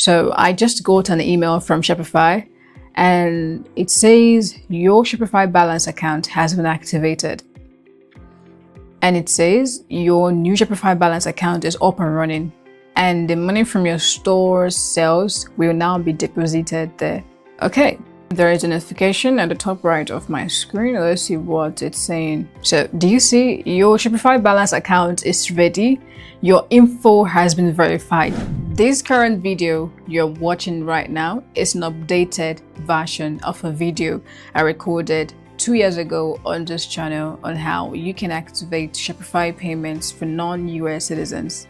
So I just got an email from Shopify and it says your Shopify balance account has been activated. And it says your new Shopify balance account is up and running and the money from your store's sales will now be deposited there. Okay, there is a notification at the top right of my screen. Let's see what it's saying. So do you see your Shopify balance account is ready? Your info has been verified. This current video you're watching right now is an updated version of a video I recorded 2 years ago on this channel on how you can activate Shopify payments for non-US citizens.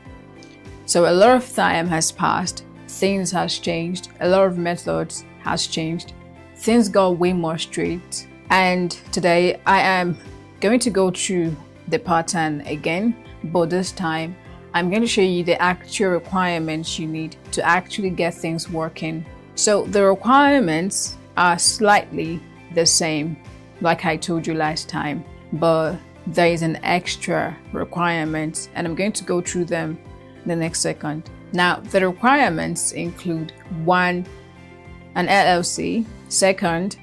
So a lot of time has passed, things has changed, a lot of methods has changed, things got way more strict, and today I am going to go through the pattern again, but this time I'm going to show you the actual requirements you need to actually get things working. So the requirements are slightly the same like I told you last time, but there is an extra requirement and I'm going to go through them in the next second. Now the requirements include 1, an LLC, second,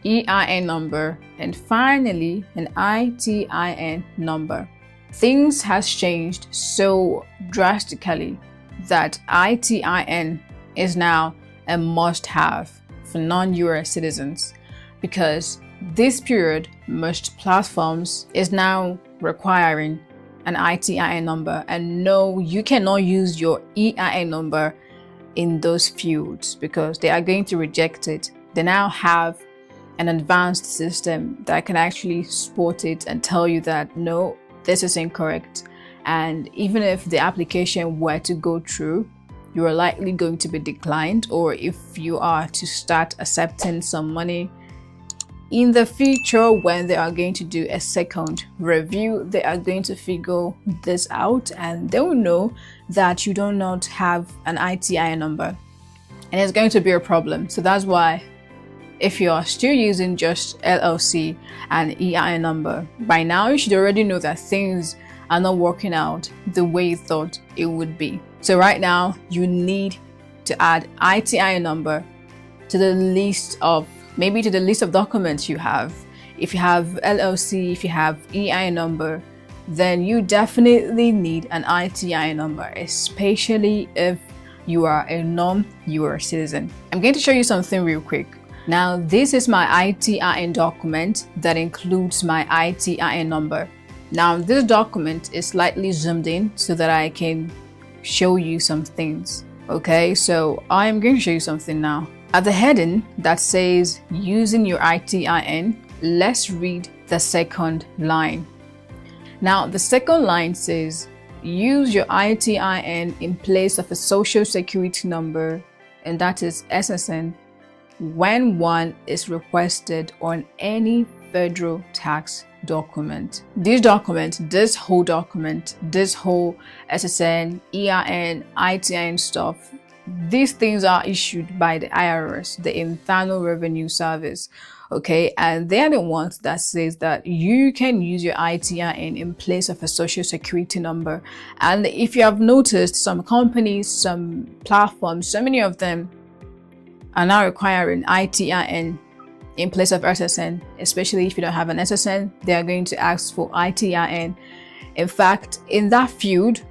EIN number, and finally an ITIN number. Things has changed so drastically that ITIN is now a must-have for non-US citizens because this period most platforms is now requiring an ITIN number, and no, you cannot use your EIN number in those fields because they are going to reject it. They now have an advanced system that can actually spot it and tell you that no, this is incorrect. And even if the application were to go through, you are likely going to be declined, or if you are to start accepting some money in the future when they are going to do a second review, they are going to figure this out and they will know that you do not have an ITIN number and it's going to be a problem. So that's why if you are still using just LLC and EIN number, by now you should already know that things are not working out the way you thought it would be. So right now you need to add ITIN number to the list of documents you have. If you have LLC, if you have EIN number, then you definitely need an ITIN number, especially if you are a non-US citizen. I'm going to show you something real quick. Now, this is my ITIN document that includes my ITIN number. Now, this document is slightly zoomed in so that I can show you some things. Okay, so I'm going to show you something now. At the heading that says using your ITIN, let's read the second line. Now, the second line says use your ITIN in place of a social security number, and that is SSN, when one is requested on any federal tax document. This whole SSN, EIN, ITIN stuff, these things are issued by the IRS, the Internal Revenue Service, okay? And they are the ones that says that you can use your ITIN in place of a social security number. And if you have noticed, some companies, some platforms, so many of them are now requiring ITIN in place of SSN, especially if you don't have an SSN, they are going to ask for ITIN. In fact, in that field,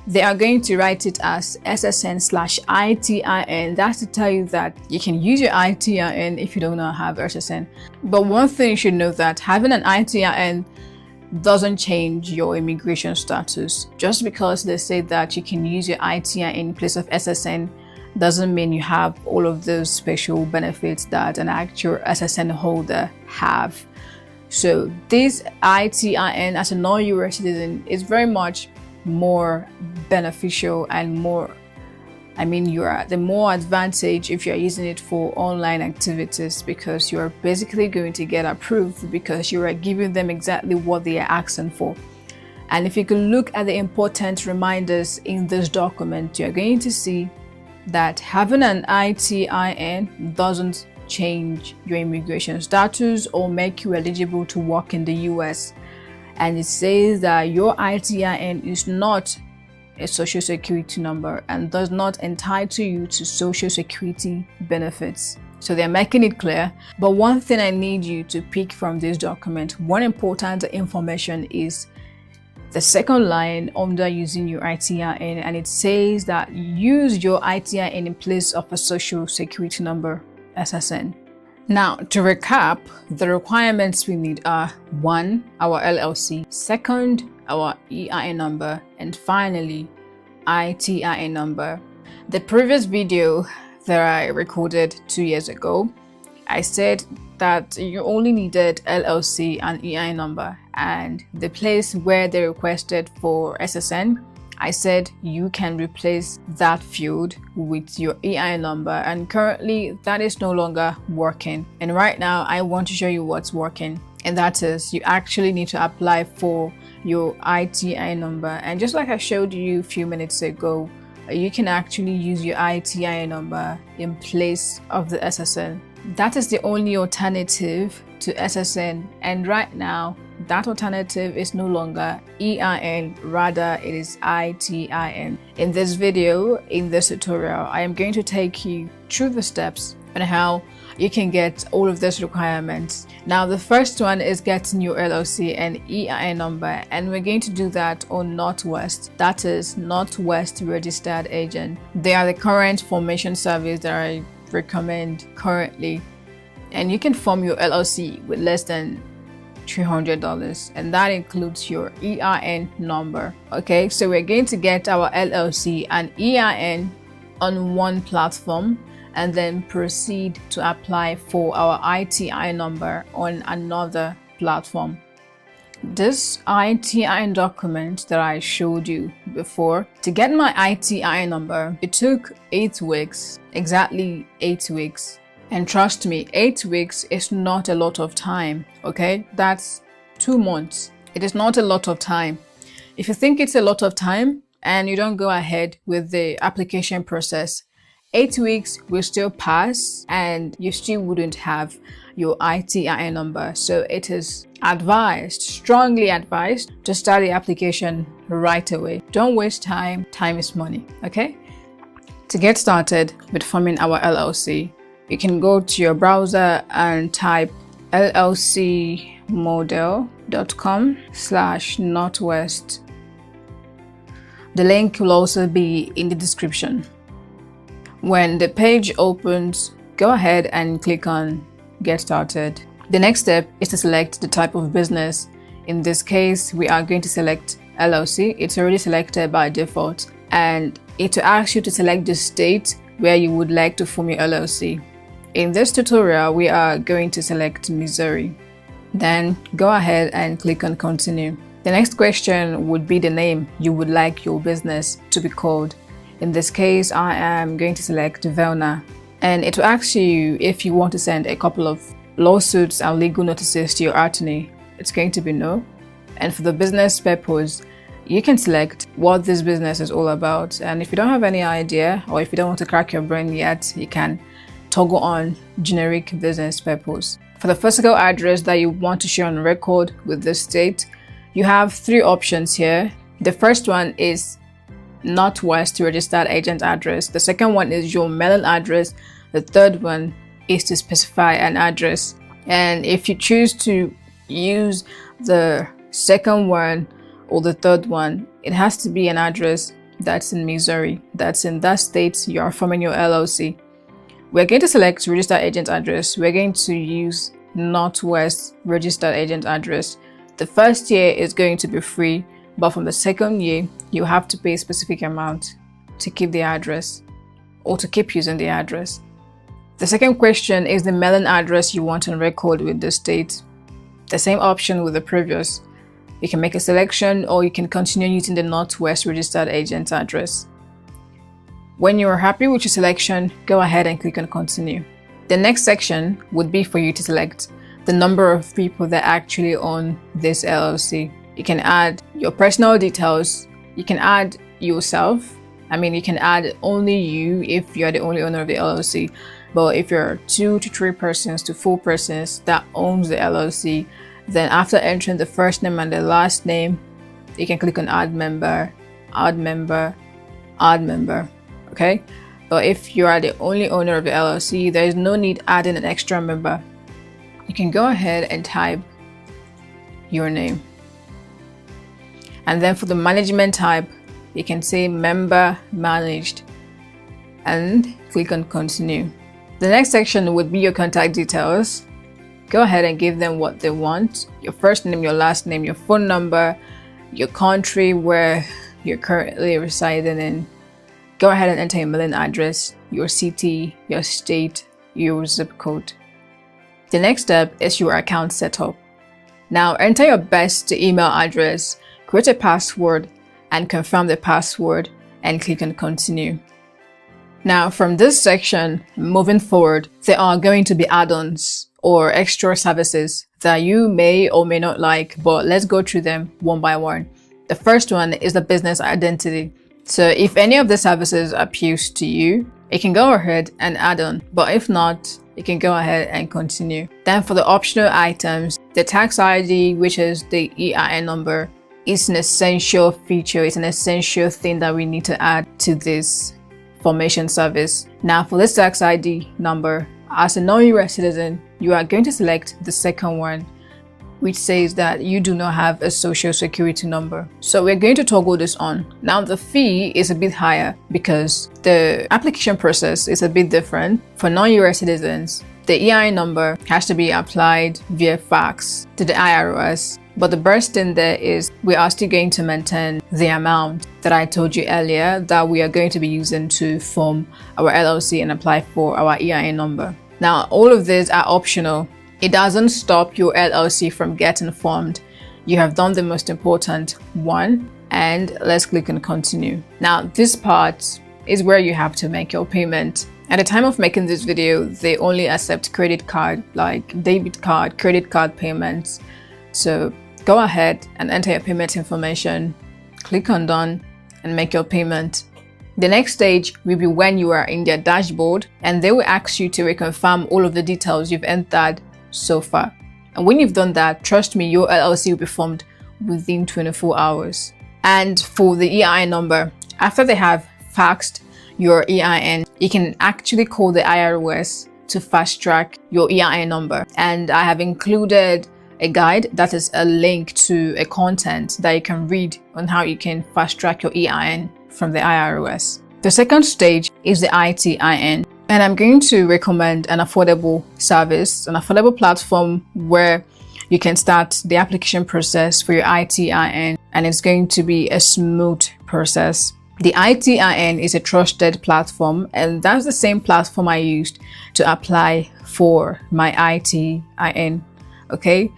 they are going to write it as SSN/ITIN. That's to tell you that you can use your ITIN if you do not have SSN. But one thing you should know that having an ITIN doesn't change your immigration status. Just because they say that you can use your ITIN in place of SSN doesn't mean you have all of those special benefits that an actual SSN holder have. So this ITIN as a non-US citizen is very much more beneficial and you're at the more advantage if you're using it for online activities, because you're basically going to get approved because you are giving them exactly what they are asking for. And if you can look at the important reminders in this document, you're going to see that having an ITIN doesn't change your immigration status or make you eligible to work in the US. And it says that your ITIN is not a social security number and does not entitle you to social security benefits. So they're making it clear. But one thing I need you to pick from this document, one important information is the second line under using your ITIN, and it says that use your ITIN in place of a social security number, SSN. Now, to recap, the requirements we need are 1, our LLC, second, our EIN number, and finally, ITIN number. The previous video that I recorded 2 years ago, I said that you only needed LLC and EIN number, and the place where they requested for SSN, I said you can replace that field with your EIN number, and currently that is no longer working. And right now I want to show you what's working, and that is you actually need to apply for your ITIN number. And just like I showed you a few minutes ago, you can actually use your ITIN number in place of the SSN. That is the only alternative to SSN, and right now that alternative is no longer EIN, rather it is ITIN. In this video, in this tutorial, I am going to take you through the steps on how you can get all of these requirements. Now, the first one is getting your LLC and EIN number, and we're going to do that on Northwest, that is Northwest Registered Agent. They are the current formation service that I recommend currently, and you can form your LLC with less than $300, and that includes your EIN number. Okay, so we're going to get our LLC and EIN on one platform and then proceed to apply for our ITIN number on another platform. This ITIN document that I showed you before, to get my ITIN number, it took 8 weeks, exactly 8 weeks. And trust me, 8 weeks is not a lot of time, okay? That's 2 months. It is not a lot of time. If you think it's a lot of time and you don't go ahead with the application process, 8 weeks will still pass and you still wouldn't have your ITIN number. So it is advised, strongly advised, to start the application right away. Don't waste time. Time is money, okay? To get started with forming our LLC, you can go to your browser and type llcmodel.com/northwest. The link will also be in the description. When the page opens, go ahead and click on Get Started. The next step is to select the type of business. In this case, we are going to select LLC. It's already selected by default, and it will ask you to select the state where you would like to form your LLC. In this tutorial, we are going to select Missouri. Then go ahead and click on Continue. The next question would be the name you would like your business to be called. In this case, I am going to select Velna, and it will ask you if you want to send a couple of lawsuits and legal notices to your attorney. It's going to be no. And for the business purpose, you can select what this business is all about. And if you don't have any idea, or if you don't want to crack your brain yet, you can toggle on generic business purpose. For the physical address that you want to show on record with the state, you have 3 options here. The first one is Northwest Registered Agent address. The second one is your mailing address. The third one is to specify an address. And if you choose to use the second one or the third one, it has to be an address that's in Missouri, that's in that state you are forming your LLC. We're going to select Registered Agent address. We're going to use Northwest Registered Agent address. The first year is going to be free, but from the second year, you have to pay a specific amount to keep the address or to keep using the address. The second question is the mailing address you want on record with the state. The same option with the previous. You can make a selection or you can continue using the Northwest Registered Agent address. When you are happy with your selection, go ahead and click on Continue. The next section would be for you to select the number of people that actually own this LLC. You can add your personal details. You can add yourself. You can add only you if you're the only owner of the LLC. But if you're 2 to 3 persons to 4 persons that owns the LLC, then after entering the first name and the last name, you can click on Add Member, add member, add member, okay? But if you are the only owner of the LLC, there is no need adding an extra member. You can go ahead and type your name. And then for the management type, you can say member managed and click on continue. The next section would be your contact details. Go ahead and give them what they want. Your first name, your last name, your phone number, your country where you're currently residing in. Go ahead and enter your mailing address, your city, your state, your zip code. The next step is your account setup. Now enter your best email address, create a password, and confirm the password and click on continue. Now from this section, moving forward, there are going to be add-ons or extra services that you may or may not like, but let's go through them one by one. The first one is the business identity. So if any of the services appeals to you, you can go ahead and add on, but if not, you can go ahead and continue. Then for the optional items, the tax ID, which is the EIN number, is an essential feature. It's an essential thing that we need to add to this formation service. Now for this tax ID number, as a non-US citizen, you are going to select the second one, which says that you do not have a social security number. So we're going to toggle this on. Now the fee is a bit higher because the application process is a bit different. For non-US citizens, the EIN number has to be applied via fax to the IRS. But the best thing there is we are still going to maintain the amount that I told you earlier that we are going to be using to form our LLC and apply for our EIN number. Now, all of these are optional. It doesn't stop your LLC from getting formed. You have done the most important one, and let's click on continue. Now, this part is where you have to make your payment. At the time of making this video, they only accept credit card, like debit card, credit card payments. So go ahead and enter your payment information, click on done, and make your payment. The next stage will be when you are in their dashboard and they will ask you to reconfirm all of the details you've entered so far. And when you've done that, trust me, your LLC will be formed within 24 hours. And for the EIN number, after they have faxed your EIN, you can actually call the IRS to fast track your EIN number. And I have included a guide that is a link to a content that you can read on how you can fast track your EIN from the IRS. The second stage is the ITIN, and I'm going to recommend an affordable service, an affordable platform where you can start the application process for your ITIN, and it's going to be a smooth process. The ITIN is a trusted platform, and that's the same platform I used to apply for my ITIN. Okay,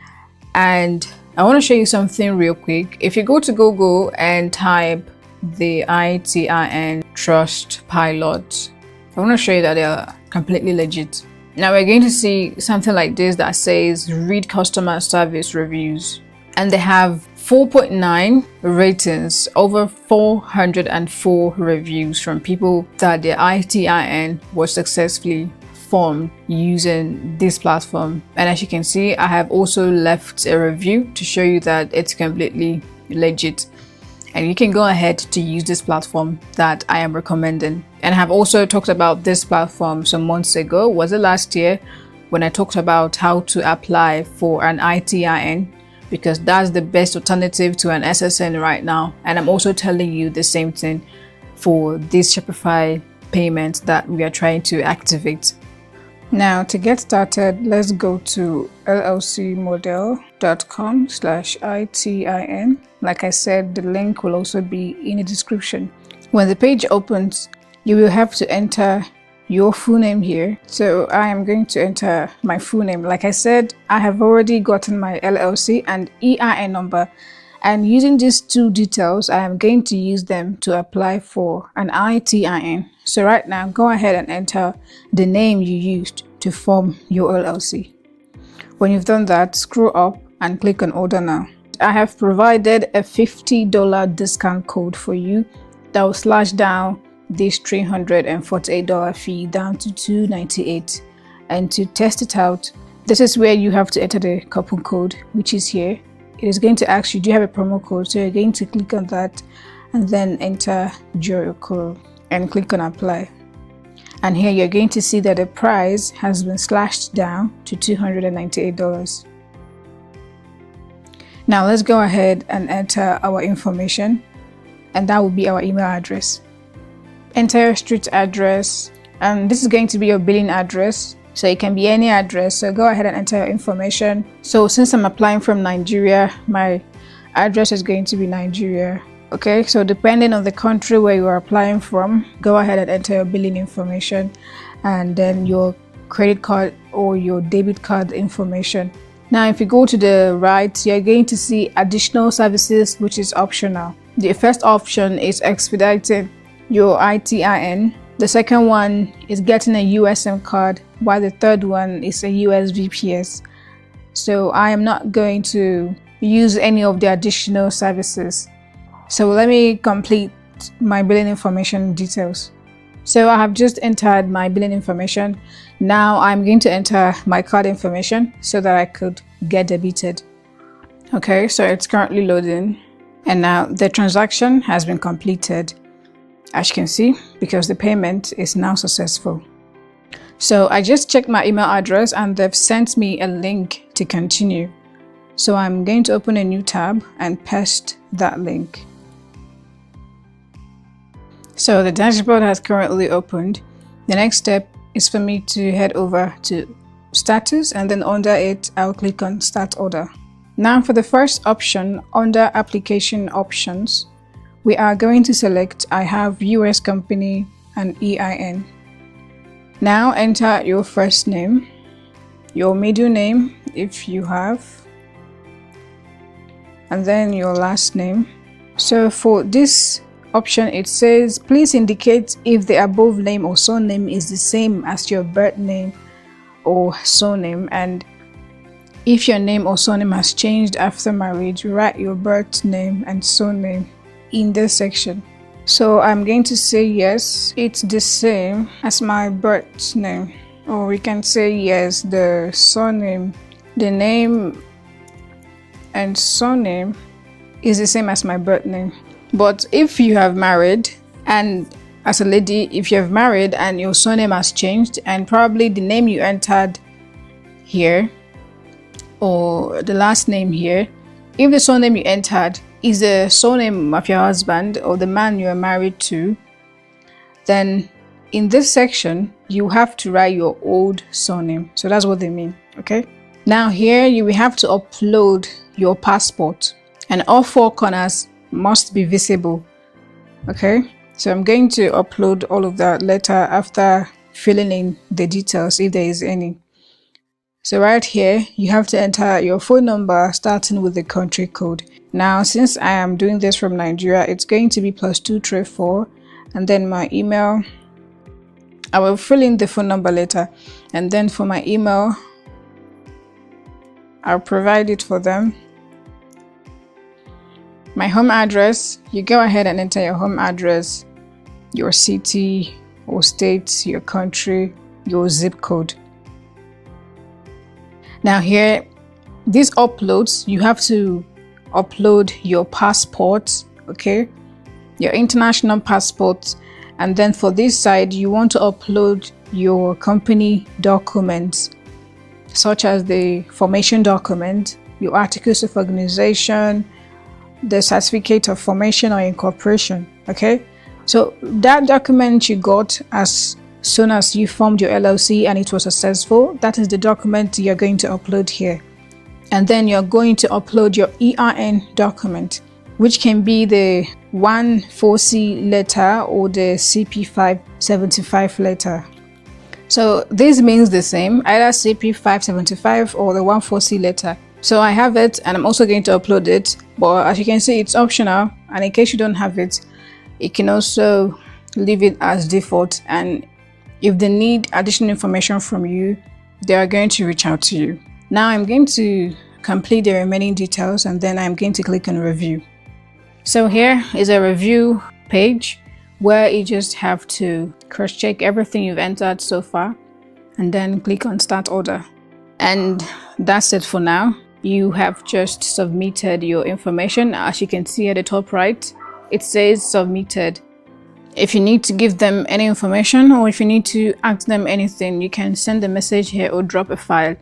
and I want to show you something real quick. If you go to Google and type the ITIN Trust Pilot, I want to show you that they are completely legit. Now we're going to see something like this that says read customer service reviews, and they have 4.9 ratings, over 404 reviews from people that their ITIN was successfully formed using this platform. And as you can see, I have also left a review to show you that it's completely legit, and you can go ahead to use this platform that I am recommending. And I have also talked about this platform some months ago. Was it last year when I talked about how to apply for an ITIN, because that's the best alternative to an SSN right now. And I'm also telling you the same thing for this Shopify payment that we are trying to activate. Now to get started, let's go to llcmodel.com/ITIN. Like I said, the link will also be in the description. When the page opens, you will have to enter your full name here. So I am going to enter my full name. Like I said, I have already gotten my LLC and EIN number, and using these two details, I am going to use them to apply for an ITIN. So right now, go ahead and enter the name you used to form your LLC. When you've done that, scroll up and click on order now. I have provided a $50 discount code for you that will slash down this $348 fee down to $298. And to test it out, this is where you have to enter the coupon code, which is here. It is going to ask you, do you have a promo code? So you're going to click on that and then enter your code and click on apply. And here you're going to see that the price has been slashed down to $298. Now let's go ahead and enter our information, and that will be our email address. Enter your street address, and this is going to be your billing address, so it can be any address. So go ahead and enter your information. So since I'm applying from Nigeria, my address is going to be Nigeria. Okay, so depending on the country where you are applying from, go ahead and enter your billing information, and then your credit card or your debit card information. Now if you go to the right, you're going to see additional services, which is optional. The first option is expediting your ITIN. The second one is getting a USM card, while the third one is a US VPS. So I am not going to use any of the additional services. So let me complete my billing information details. So I have just entered my billing information. Now I'm going to enter my card information so that I could get debited. Okay, so it's currently loading, and now the transaction has been completed, as you can see, because the payment is now successful. So I just checked my email address and they've sent me a link to continue. So I'm going to open a new tab and paste that link. So the dashboard has currently opened. The next step is for me to head over to status, and then under it I'll click on start order. Now for the first option under application options, we are going to select I have US company and EIN. Now enter your first name, your middle name if you have, and then your last name. So for this option, it says please indicate if the above name or surname is the same as your birth name or surname, and if your name or surname has changed after marriage, write your birth name and surname in this section. So I'm going to say yes, it's the same as my birth name, or we can say yes, the surname, the name and surname is the same as my birth name. But if you have married, and as a lady, if you have married and your surname has changed, and probably the name you entered here or the last name here, if the surname you entered is the surname of your husband or the man you are married to, then in this section you have to write your old surname. So that's what they mean. Okay, now here you will have to upload your passport, and all four corners must be visible. Okay, so I'm going to upload all of that later after filling in the details if there is any. So right here you have to enter your phone number starting with the country code. Now since I am doing this from Nigeria, it's going to be +234, and then my email, I will fill in the phone number later, and then for my email I'll provide it for them. My home address, you go ahead and enter your home address, your city or state, your country, your zip code. Now here, these uploads, you have to upload your passport, okay, your international passport, and then for this side you want to upload your company documents, such as the formation document, your articles of organization, the certificate of formation or incorporation. Okay, so that document you got as soon as you formed your LLC and it was successful, that is the document you're going to upload here. And then you're going to upload your EIN document, which can be the 14C letter or the CP575 letter. So this means the same, either CP575 or the 14C letter. So I have it and I'm also going to upload it, but as you can see it's optional, and in case you don't have it, you can also leave it as default, and if they need additional information from you, they are going to reach out to you. Now I'm going to complete the remaining details, and then I'm going to click on review. So here is a review page where you just have to cross-check everything you've entered so far and then click on start order. And that's it for now. You have just submitted your information, as you can see at the top right. it says submitted. If you need to give them any information or if you need to ask them anything, you can send a message here or drop a file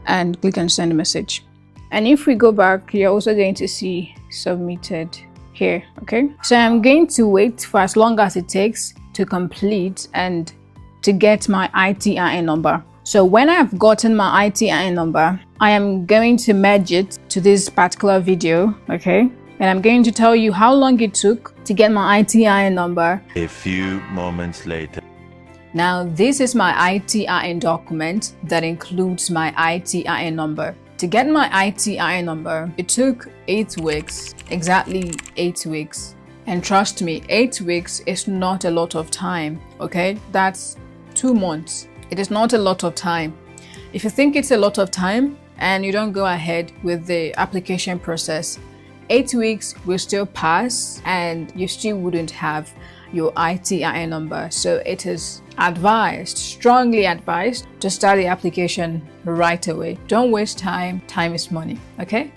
and click on send a message. And if we go back, you're also going to see submitted here. Okay, so I'm going to wait for as long as it takes to complete and to get my ITIN number. So when I've gotten my ITIN number, I am going to merge it to this particular video. Okay, and I'm going to tell you how long it took to get my ITIN number. A few moments later. Now, this is my ITIN document that includes my ITIN number. To get my ITIN number, it took 8 weeks, exactly 8 weeks. And trust me, 8 weeks is not a lot of time, okay? That's 2 months. It is not a lot of time. If you think it's a lot of time and you don't go ahead with the application process, 8 weeks will still pass and you still wouldn't have your ITIN number. So it is advised, strongly advised, to start the application right away. Don't waste time. Time is money, okay?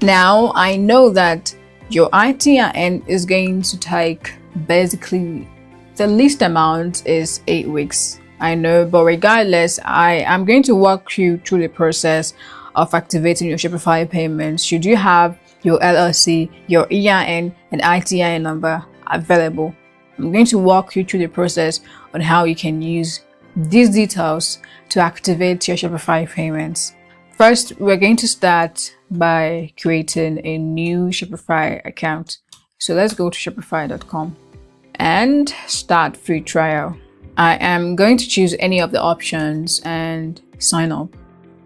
Now, I know that your ITIN is going to take basically the least amount is 8 weeks. I know, but regardless, I am going to walk you through the process of activating your Shopify payments should you have your LLC, your EIN, and ITIN number available. I'm going to walk you through the process on how you can use these details to activate your Shopify payments. First, we're going to start by creating a new Shopify account. So let's go to shopify.com and start free trial. I am going to choose any of the options and sign up.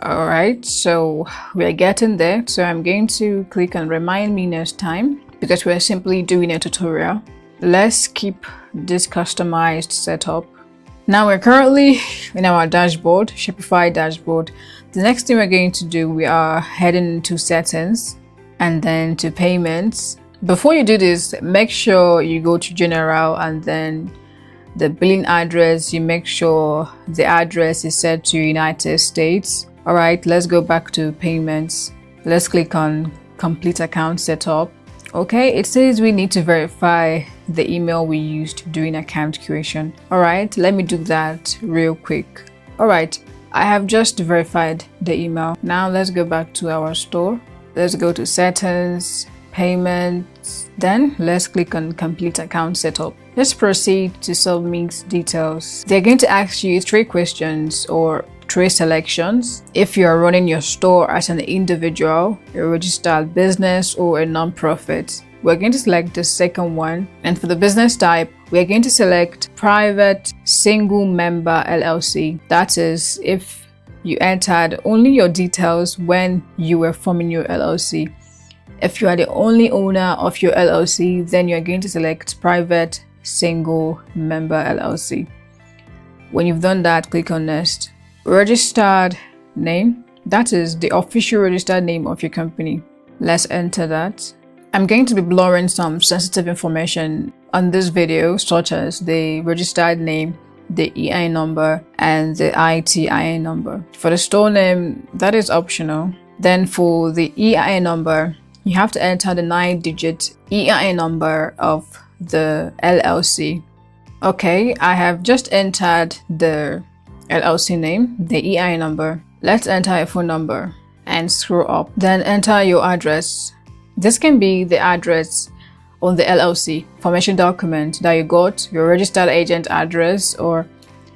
All right, so we're getting there. So I'm going to click on remind me next time because we're simply doing a tutorial. Let's keep this customized setup. Now we're currently in our dashboard, Shopify dashboard. The next thing we're going to do, we are heading to settings and then to payments. Before you do this, make sure you go to general and then the billing address, you make sure the address is set to United States. All right, let's go back to payments. Let's click on complete account setup. Okay, it says we need to verify the email we used during account creation. All right, let me do that real quick. All right, I have just verified the email. Now let's go back to our store. Let's go to settings, payments. Then let's click on complete account setup. Let's proceed to submit details. They're going to ask you 3 questions or 3 selections. If you are running your store as an individual, a registered business, or a non-profit, we're going to select the second one. And for the business type, we're going to select private single member LLC. That is, if you entered only your details when you were forming your LLC. If you are the only owner of your LLC, then you're going to select private single member LLC. When you've done that, click on next. Registered name, that is the official registered name of your company. Let's enter that. I'm going to be blurring some sensitive information on this video, such as the registered name, the EIN number, and the ITIN number. For the store name, that is optional. Then for the EIN number, you have to enter the 9-digit EIN number of the LLC. Okay, I have just entered the LLC name, the EIN number. Let's enter a phone number and scroll up. Then enter your address. This can be the address on the LLC formation document that you got, your registered agent address, or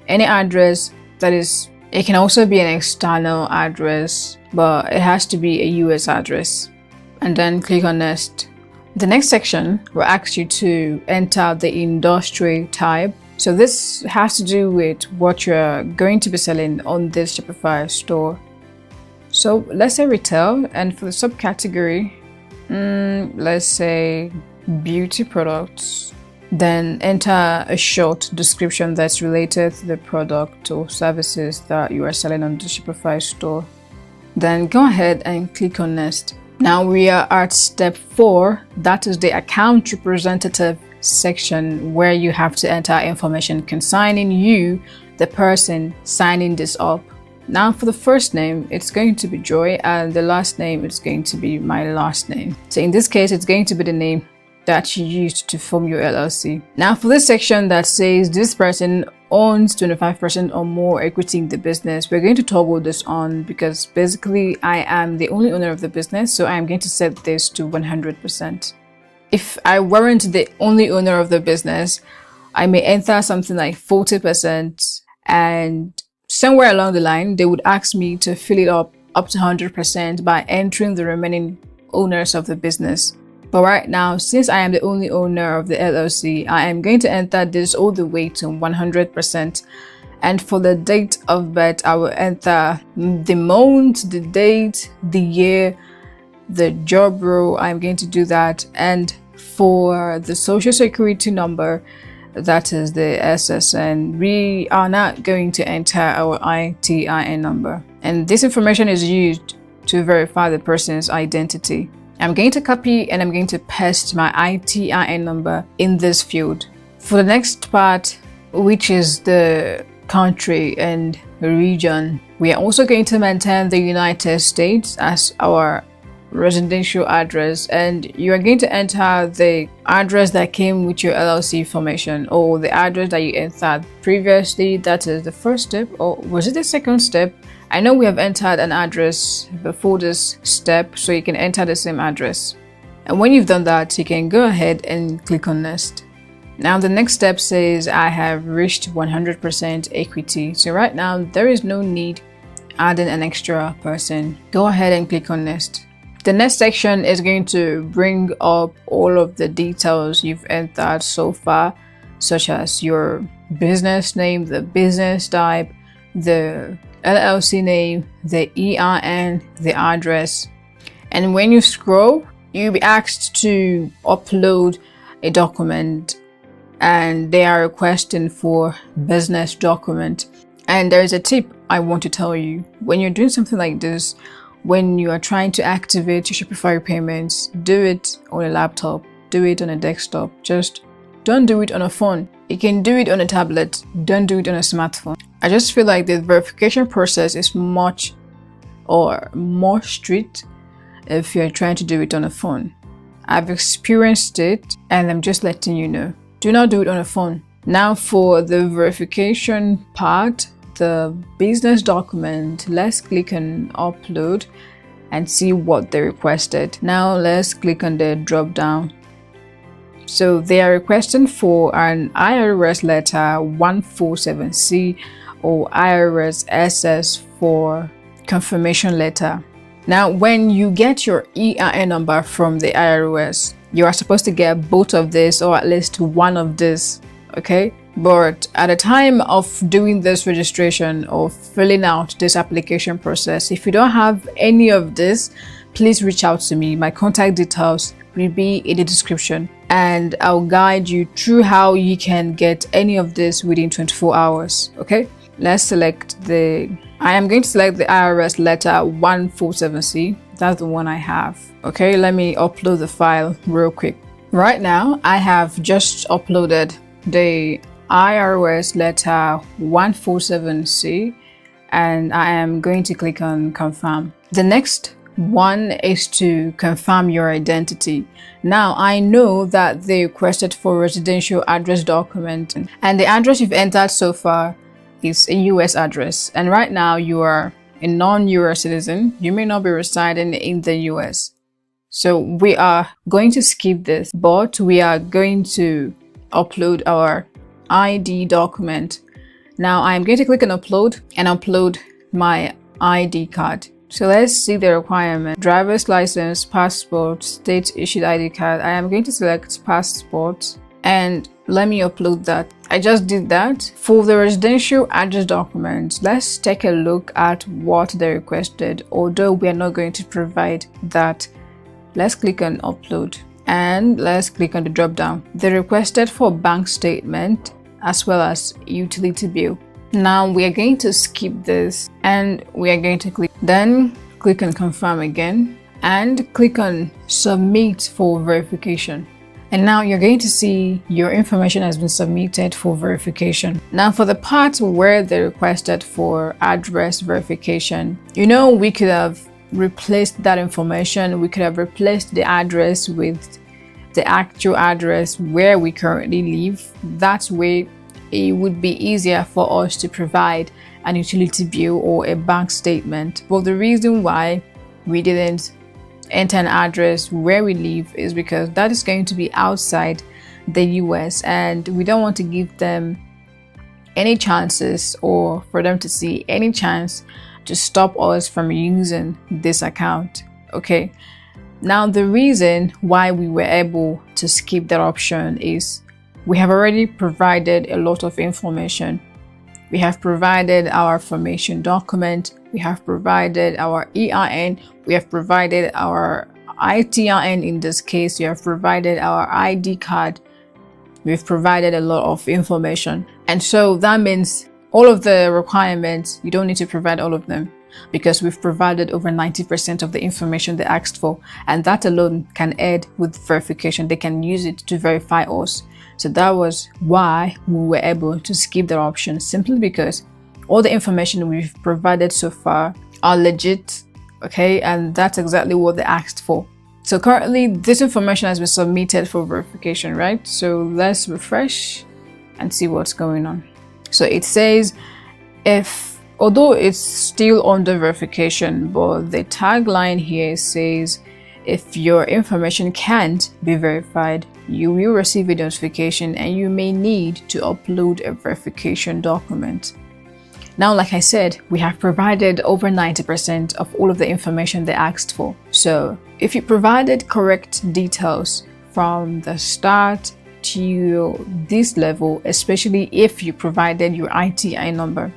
any address that is, it can also be an external address, but it has to be a US address. And then click on next. The next section will ask you to enter the industry type. So this has to do with what you're going to be selling on this Shopify store. So let's say retail, and for the subcategory, let's say beauty products. Then enter a short description that's related to the product or services that you are selling on the Shopify store. Then go ahead and click on next. Now we are at step 4, that is the account representative section, where you have to enter information concerning you, the person signing this up. Now for the first name, it's going to be Joy, and the last name is going to be my last name. So in this case, it's going to be the name that you used to form your LLC. Now for this section that says this person owns 25% or more equity in the business, we're going to toggle this on because basically I am the only owner of the business, so I'm going to set this to 100%. If I weren't the only owner of the business, I may enter something like 40%, and somewhere along the line, they would ask me to fill it up to 100% by entering the remaining owners of the business. But right now, since I am the only owner of the LLC, I am going to enter this all the way to 100%. And for the date of birth, I will enter the month, the date, the year, the job role. I'm going to do that. And for the social security number, that is the SSN, we are not going to enter our ITIN number. And this information is used to verify the person's identity. I'm going to copy and I'm going to paste my ITIN number in this field. For the next part, which is the country and region, we are also going to maintain the United States as our residential address, and you are going to enter the address that came with your LLC formation, or the address that you entered previously. That is the first step, or was it the second step? I know we have entered an address before this step, so you can enter the same address. And when you've done that, you can go ahead and click on Next. Now the next step says I have reached 100% equity. So right now there is no need adding an extra person. Go ahead and click on Next. The next section is going to bring up all of the details you've entered so far, such as your business name, the business type, the LLC name, the EIN, the address. And when you scroll, you'll be asked to upload a document, and they are requesting for business document. And there's a tip I want to tell you. When you're doing something like this, when you are trying to activate your Shopify payments, do it on a laptop, do it on a desktop. Just don't do it on a phone. You can do it on a tablet, don't do it on a smartphone. I just feel like the verification process is much more strict if you're trying to do it on a phone. I've experienced it and I'm just letting you know. Do not do it on a phone. Now for the verification part, the business document, let's click on upload and see what they requested. Now let's click on the drop down. So they are requesting for an IRS letter 147C or IRS SS for confirmation letter. Now when you get your EIN number from the IRS, you are supposed to get both of this or at least one of this, okay? But at the time of doing this registration or filling out this application process, if you don't have any of this, please reach out to me. My contact details will be in the description, and I'll guide you through how you can get any of this within 24 hours, okay? Let's select I am going to select the IRS letter 147C. That's the one I have. Okay, let me upload the file real quick. Right now, I have just uploaded the IRS letter 147C, and I am going to click on confirm. The next one is to confirm your identity. Now I know that they requested for residential address document, and the address you've entered so far is a US address, and right now you are a non-US citizen. You may not be residing in the US, so we are going to skip this, but we are going to upload our ID document. Now I'm going to click on upload and upload my ID card. So let's see the requirement. Driver's license, passport, state issued ID card. I am going to select passport and let me upload that. I just did that. For the residential address document, let's take a look at what they requested, although we are not going to provide that. Let's click on upload and let's click on the drop down. They requested for bank statement as well as utility bill. Now we are going to skip this and we are going to click on confirm again and click on submit for verification. And now you're going to see your information has been submitted for verification. Now for the part where they requested for address verification, we could have replaced that information. We could have replaced the address with the actual address where we currently live. That way it would be easier for us to provide an utility bill or a bank statement. But the reason why we didn't enter an address where we live is because that is going to be outside the US, and we don't want to give them any chances or for them to see any chance to stop us from using this account. Okay, now the reason why we were able to skip that option is we have already provided a lot of information. We have provided our formation document, we have provided our EIN, we have provided our ITIN in this case, we have provided our ID card, we've provided a lot of information. And so that means all of the requirements, you don't need to provide all of them because we've provided over 90% of the information they asked for. And that alone can aid with verification. They can use it to verify us. So that was why we were able to skip that option, simply because all the information we've provided so far are legit, okay? And that's exactly what they asked for. So currently this information has been submitted for verification, right? So let's refresh and see what's going on. So it says although it's still under verification, but the tagline here says, if your information can't be verified, you will receive a notification and you may need to upload a verification document. Now, like I said, we have provided over 90% of all of the information they asked for. So if you provided correct details from the start to this level, especially if you provided your ITIN number,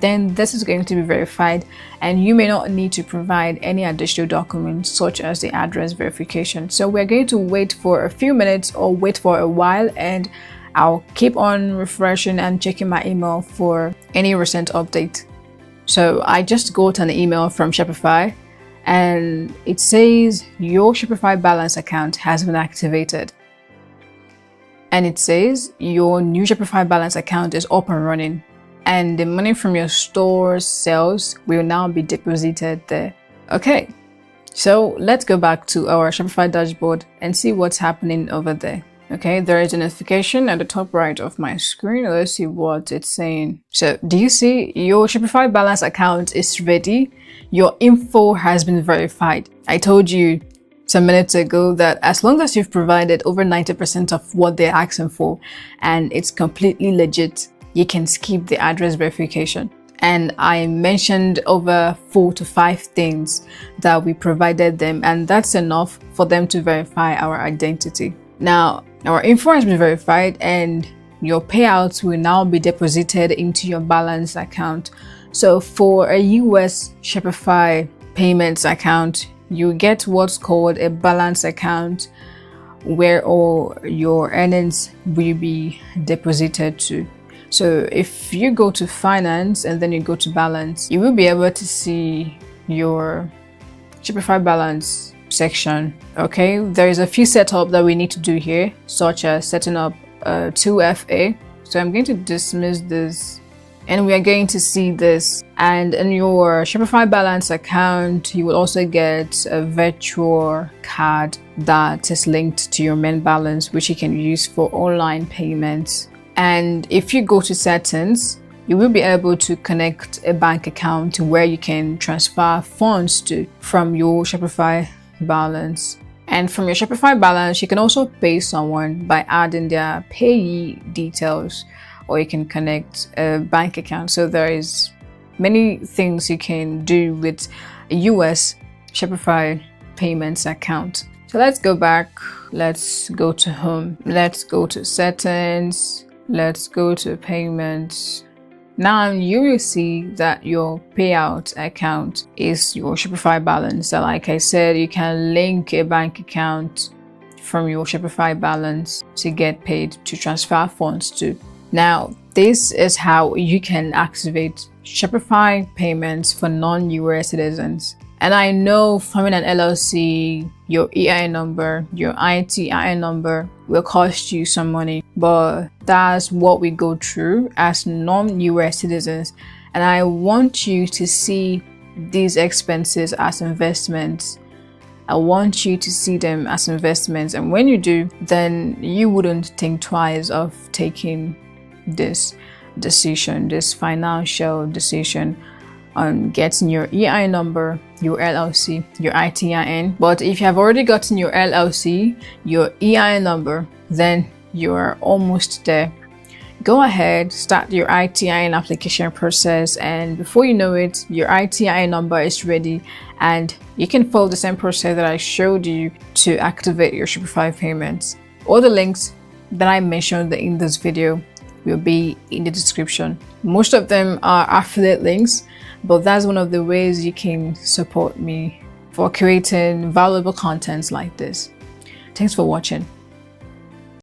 then this is going to be verified and you may not need to provide any additional documents such as the address verification. So we're going to wait for a few minutes or wait for a while, and I'll keep on refreshing and checking my email for any recent update. So I just got an email from Shopify and it says your Shopify balance account has been activated. And it says your new Shopify balance account is up and running, and the money from your store's sales will now be deposited there. Okay, so let's go back to our Shopify dashboard and see what's happening over there. Okay, there is a notification at the top right of my screen. Let's see what it's saying. So do you see your Shopify balance account is ready? Your info has been verified. I told you some minutes ago that as long as you've provided over 90% of what they're asking for and it's completely legit, you can skip the address verification. And I mentioned over 4 to 5 things that we provided them, and that's enough for them to verify our identity. Now, our info has been verified and your payouts will now be deposited into your balance account. So for a US Shopify payments account, you get what's called a balance account where all your earnings will be deposited to. So if you go to finance and then you go to balance, you will be able to see your Shopify balance section. Okay, there is a few setup that we need to do here, such as setting up a 2FA. So I'm going to dismiss this and we are going to see this. And in your Shopify balance account, you will also get a virtual card that is linked to your main balance, which you can use for online payments. And if you go to settings, you will be able to connect a bank account where you can transfer funds to from your Shopify balance. And from your Shopify balance, you can also pay someone by adding their payee details, or you can connect a bank account. So there is many things you can do with a US Shopify payments account. So let's go back. Let's go to home. Let's go to settings. Let's go to payments. Now you will see that your payout account is your Shopify balance. So like I said, you can link a bank account from your Shopify balance to get paid, to transfer funds to. Now, this is how you can activate Shopify payments for non-US citizens. And I know forming an LLC, your EIN number, your ITIN number will cost you some money, but that's what we go through as non-US citizens. And I want you to see these expenses as investments. I want you to see them as investments. And when you do, then you wouldn't think twice of taking this decision, this financial decision on getting your EIN number, your LLC, your ITIN. But if you have already gotten your LLC, your EIN number, then you're almost there. Go ahead, start your ITIN application process, and before you know it, your ITIN number is ready, and you can follow the same process that I showed you to activate your Shopify payments. All the links that I mentioned in this video will be in the description. Most of them are affiliate links, but that's one of the ways you can support me for creating valuable content like this. Thanks for watching.